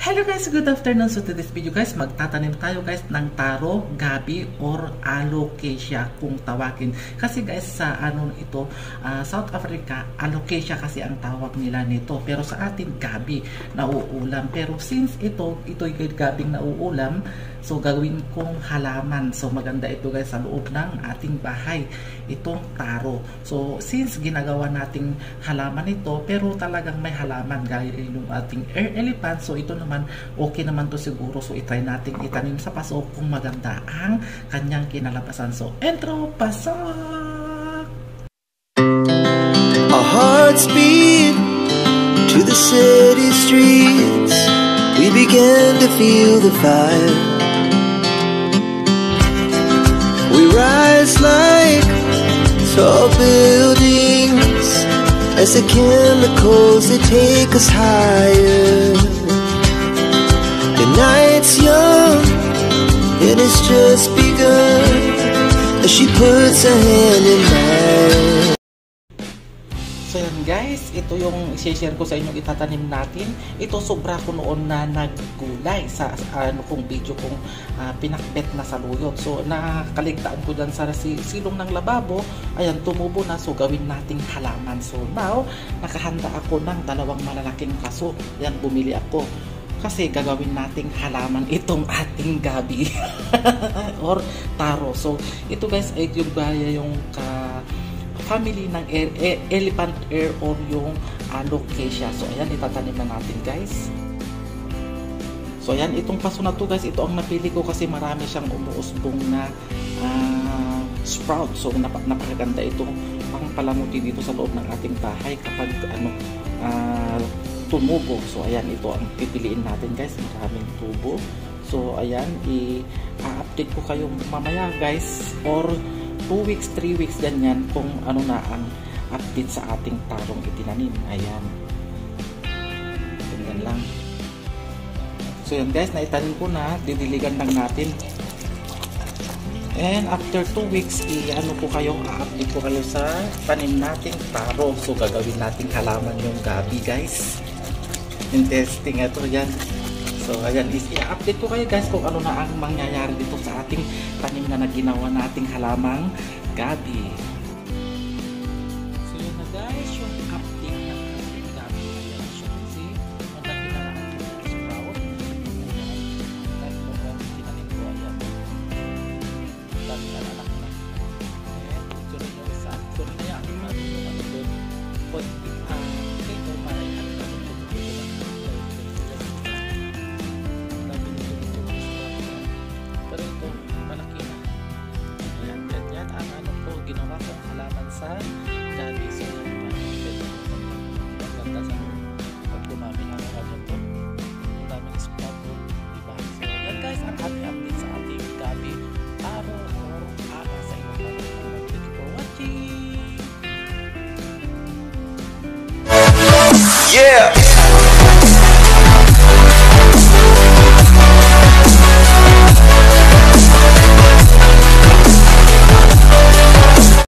Hello guys, good afternoon. So today's video guys, magtatanim tayo guys ng taro, gabi or alocasia kung tawagin. Kasi guys sa South Africa, alocasia kasi ang tawag nila nito. Pero sa atin gabi nauulam. Pero since ito'y gabing nauulam, so gagawin kong halaman. So maganda ito guys sa loob ng ating bahay, itong taro. So since ginagawa nating halaman ito, pero talagang may halaman gaya yung ating air elephant, so ito naman okay naman to siguro. So itry natin itanim sa paso kung maganda ang kanyang kinalabasan. So entro, pasok! Our hearts beat to the city streets. We began to feel the fire. We rise like tall buildings as the chemicals they take us higher. The night's young and it's just begun as she puts her hand in mine. So yan guys, ito yung i-share ko sa inyo, itatanim natin. Ito sobra ko noon na naggulay sa kung video kong pinakbet na saluyot. So nakaligtaan ko dyan sa silong ng lababo. Ayan, tumubo na. So gawin nating halaman. So now, nakahanda ako ng dalawang malalaking kaso. Yan, bumili ako. Kasi gagawin nating halaman itong ating gabi or taro. So ito guys ay yung family ng elephant ear or yung alocasia. So ayan, itatanim na natin guys. So ayan, itong paso na to guys, ito ang napili ko kasi marami siyang umuusbong na sprout. So napakaganda itong pangpalamuti dito sa loob ng ating bahay kapag tumubo. So ayan, ito ang pipiliin natin guys, maraming tubo. So ayan, i-update ko kayo mamaya guys, or 2 weeks, 3 weeks ganyan kung ano na ang update sa ating tarong itinanim. Ayan, ganyan lang. So yan guys, naitanim ko na, didiligan lang natin. And after 2 weeks, i-update ko kayo sa tanim nating taro. So gagawin nating halaman yung gabi guys. Interesting ito yan. So ayan, i-update ko kayo guys kung ano na ang mangyayari dito sa ating tanim na ginawa nating halamang gabi. So yun na guys, yung update ng ating gabi. Ayan, so kasi malaki na ang sprout. Ayan, kahit tinanim ko, ayan. Dami na anak na. Ayan, ito rin yung isa. So rin na yan, doon. Okay, normal ay natin natin ginawa kong halaman sa gabi. So maganda sa pag dumami na ako ito, daming spot po, diba? So yan guys, ang ating update sa ating gabi taro or sa inyo. Thank you for watching. Yeah!